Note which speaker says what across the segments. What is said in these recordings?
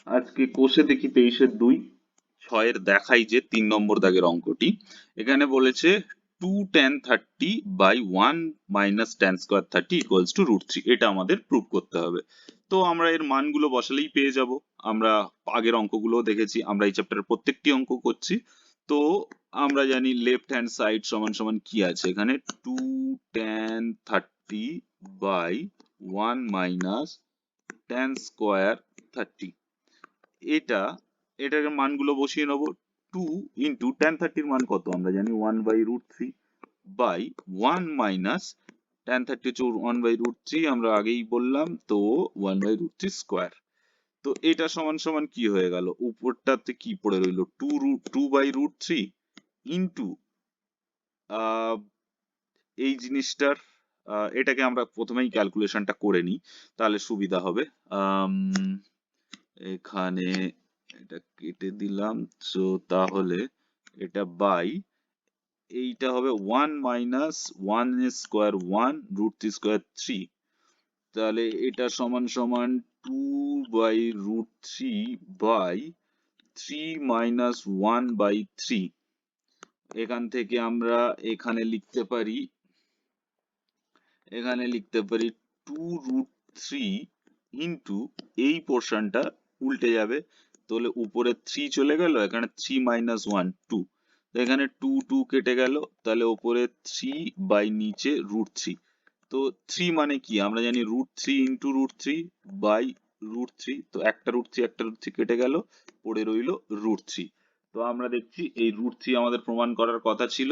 Speaker 1: আজকে কোষে দেখি 23-2 6-এর দেখাই যে 3 নম্বর দাগের অঙ্কটি। এখানে বলেছে 2tan30 - tan²30 = √3। এটা আমাদের প্রুভ করতে হবে। তো আমরা এর মানগুলো বসালেই পেয়ে যাব। আমরা আগের অঙ্কগুলোও দেখেছি, আমরা এই চ্যাপ্টারের প্রত্যেকটি অঙ্ক করছি। তো আমরা জানি লেফট হ্যান্ড সাইড সমান সমান কি আছে এখানে, 2tan30 - tan²30। এটার মানগুলো বসিয়ে নেবো। 2 × tan30 মান কত আমরা জানি 1/√3 বাই 1 - tan30 হচ্ছে 1/√3, আমরা আগেই বললাম, তো 1/√3²। তো এটা সমান সমান কি হয়ে গেল, উপরটাতে কি পড়ে রইলো, 2/√3 ইন্টু এই জিনিসটার এটাকে আমরা প্রথমেই ক্যালকুলেশনটা করে নিই, তাহলে সুবিধা হবে। এখানে এটা কেটে দিলাম। তো তাহলে এটা বাই এইটা হবে 1 - 1 স্কোয়ার 1 √3²3। তাহলে এটা সমান সমান 2/√3 বাই 3 - 1/3। এখান থেকে আমরা এখানে লিখতে পারি 2√3 ইন্টু এই পোর্শনটা উল্টে যাবে, তাহলে উপরে 3 চলে গেল, এখানে 3 - 1 2, তো এখানে 2 2 কেটে গেল, তাহলে উপরে 3 বাই নিচে √3। তো 3 মানে কি আমরা জানি √3 ইন্টু √3 বাই √3, তো একটা √3 কেটে গেল, পড়ে রইল √3। তো আমরা দেখছি এই √3 আমাদের প্রমাণ করার কথা ছিল,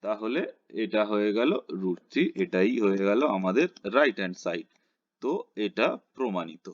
Speaker 1: তাহলে এটা হয়ে গেল √3, এটাই হয়ে গেল আমাদের রাইট হ্যান্ড সাইড। তো এটা প্রমাণিত।